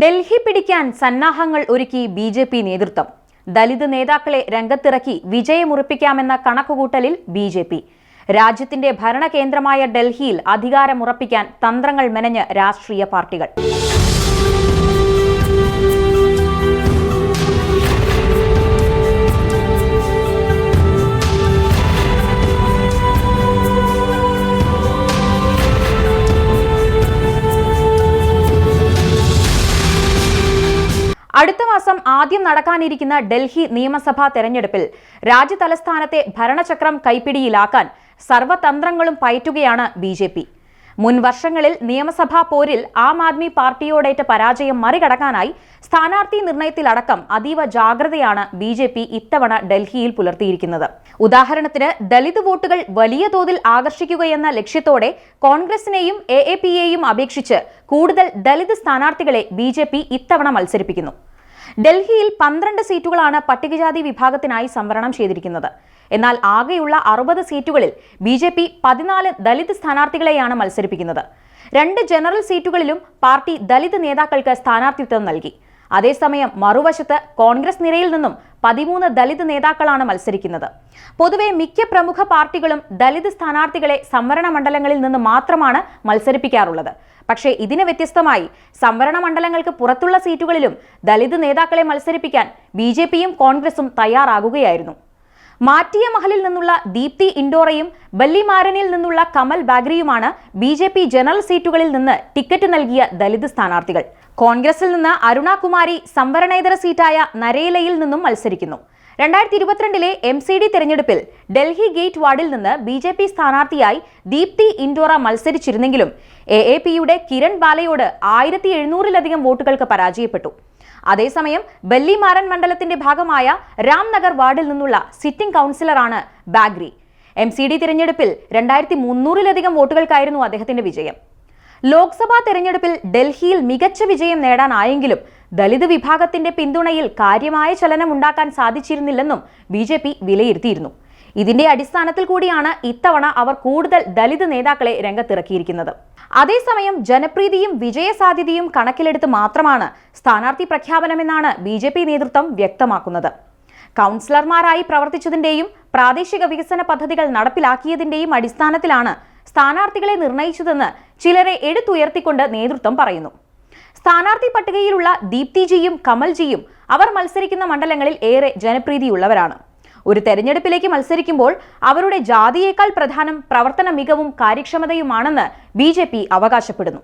ഡൽഹി പിടിക്കാൻ സന്നാഹങ്ങൾ ഒരുക്കി ബിജെപി നേതൃത്വം. ദലിത് നേതാക്കളെ രംഗത്തിറക്കി വിജയമുറപ്പിക്കാമെന്ന കണക്കുകൂട്ടലിൽ ബിജെപി. രാജ്യത്തിന്റെ ഭരണകേന്ദ്രമായ ഡൽഹിയിൽ അധികാരമുറപ്പിക്കാൻ തന്ത്രങ്ങൾ മെനഞ്ഞ് രാഷ്ട്രീയ പാർട്ടികൾ. അടുത്ത മാസം ആദ്യം നടക്കാനിരിക്കുന്ന ഡൽഹി നിയമസഭാ തെരഞ്ഞെടുപ്പിൽ രാജ്യതലസ്ഥാനത്തെ ഭരണചക്രം കൈപ്പിടിയിലാക്കാൻ സർവ്വതന്ത്രങ്ങളും പയറ്റുകയാണ് ബിജെപി. മുൻ വർഷങ്ങളിൽ നിയമസഭാ പോരിൽ ആം ആദ്മി പാർട്ടിയോടേറ്റ പരാജയം മറികടക്കാനായി സ്ഥാനാർത്ഥി നിർണയത്തിലടക്കം അതീവ ജാഗ്രതയാണ് ബിജെപി ഇത്തവണ ഡൽഹിയിൽ പുലർത്തിയിരിക്കുന്നത്. ഉദാഹരണത്തിന് ദലിത് വോട്ടുകൾ വലിയ തോതിൽ ആകർഷിക്കുകയെന്ന ലക്ഷ്യത്തോടെ കോൺഗ്രസിനെയും എഎപിയെയും അപേക്ഷിച്ച് കൂടുതൽ ദലിത് സ്ഥാനാർത്ഥികളെ ബിജെപി ഇത്തവണ മത്സരിപ്പിക്കുന്നു. ഡൽഹിയിൽ 12 സീറ്റുകളാണ് പട്ടികജാതി വിഭാഗത്തിനായി സംവരണം ചെയ്തിരിക്കുന്നത്. എന്നാൽ ആകെയുള്ള 60 സീറ്റുകളിൽ ബിജെപി 14 ദലിത് സ്ഥാനാർത്ഥികളെയാണ് മത്സരിപ്പിക്കുന്നത്. 2 ജനറൽ സീറ്റുകളിലും പാർട്ടി ദലിത് നേതാക്കൾക്ക് സ്ഥാനാർത്ഥിത്വം നൽകി. അതേസമയം മറുവശത്ത് കോൺഗ്രസ് നിരയിൽ നിന്നും 13 ദലിത് നേതാക്കളാണ് മത്സരിക്കുന്നത്. പൊതുവെ മിക്ക പ്രമുഖ പാർട്ടികളും ദലിത് സ്ഥാനാർത്ഥികളെ സംവരണ മണ്ഡലങ്ങളിൽ നിന്ന് മാത്രമാണ് മത്സരിപ്പിക്കാറുള്ളത്. പക്ഷേ ഇതിന് വ്യത്യസ്തമായി സംവരണ മണ്ഡലങ്ങൾക്ക് പുറത്തുള്ള സീറ്റുകളിലും ദലിത് നേതാക്കളെ മത്സരിപ്പിക്കാൻ ബിജെപിയും കോൺഗ്രസും തയ്യാറാകുകയായിരുന്നു. മാറ്റിയ മഹലിൽ നിന്നുള്ള ദീപ്തി ഇൻഡോറയും ബല്ലിമാരനിൽ നിന്നുള്ള കമൽ ബാഗ്രിയുമാണ് ബിജെപി ജനറൽ സീറ്റുകളിൽ നിന്ന് ടിക്കറ്റ് നൽകിയ ദലിത് സ്ഥാനാർത്ഥികൾ. കോൺഗ്രസിൽ നിന്ന് അരുണ കുമാരി സംവരണേതര സീറ്റായ നരേലയിൽ നിന്നും മത്സരിക്കുന്നു. 2022 MCD തെരഞ്ഞെടുപ്പിൽ ഡൽഹി ഗേറ്റ് വാർഡിൽ നിന്ന് ബിജെപി സ്ഥാനാർത്ഥിയായി ദീപ്തി ഇൻഡോറ മത്സരിച്ചിരുന്നെങ്കിലും എഎപിയുടെ കിരൺ ബാലയോട് 1700-ലധികം വോട്ടുകൾക്ക് പരാജയപ്പെട്ടു. അതേസമയം ബല്ലിമാരൻ മണ്ഡലത്തിന്റെ ഭാഗമായ രാംനഗർ വാർഡിൽ നിന്നുള്ള സിറ്റിംഗ് കൗൺസിലറാണ് ബാഗ്രി. MCD തിരഞ്ഞെടുപ്പിൽ 2300-ലധികം വോട്ടുകൾക്കായിരുന്നു അദ്ദേഹത്തിന്റെ വിജയം. ലോക്സഭാ തെരഞ്ഞെടുപ്പിൽ ഡൽഹിയിൽ മികച്ച വിജയം നേടാനായെങ്കിലും ദലിത് വിഭാഗത്തിന്റെ പിന്തുണയിൽ കാര്യമായ ചലനം ഉണ്ടാക്കാൻ സാധിച്ചിരുന്നില്ലെന്നും ബിജെപി വിലയിരുത്തിയിരുന്നു. ഇതിന്റെ അടിസ്ഥാനത്തിൽ കൂടിയാണ് ഇത്തവണ അവർ കൂടുതൽ ദലിത് നേതാക്കളെ രംഗത്തിറക്കിയിരിക്കുന്നത്. അതേസമയം ജനപ്രീതിയും വിജയസാധ്യതയും കണക്കിലെടുത്ത് മാത്രമാണ് സ്ഥാനാർത്ഥി പ്രഖ്യാപനമെന്നാണ് ബിജെപി നേതൃത്വം വ്യക്തമാക്കുന്നത്. കൗൺസിലർമാരായി പ്രവർത്തിച്ചതിന്റെയും പ്രാദേശിക വികസന പദ്ധതികൾ നടപ്പിലാക്കിയതിന്റെയും അടിസ്ഥാനത്തിലാണ് സ്ഥാനാർത്ഥികളെ നിർണയിച്ചതെന്ന് ചിലരെ എടുത്തുയർത്തിക്കൊണ്ട് നേതൃത്വം പറയുന്നു. സ്ഥാനാർത്ഥി പട്ടികയിലുള്ള ദീപ്തിജിയും കമൽജിയും അവർ മത്സരിക്കുന്ന മണ്ഡലങ്ങളിൽ ഏറെ ജനപ്രീതിയുള്ളവരാണ്. ഒരു തെരഞ്ഞെടുപ്പിലേക്ക് മത്സരിക്കുമ്പോൾ അവരുടെ ജാതിയേക്കാൾ പ്രധാനം പ്രവർത്തന മികവും കാര്യക്ഷമതയുമാണെന്ന് ബിജെപി അവകാശപ്പെടുന്നു.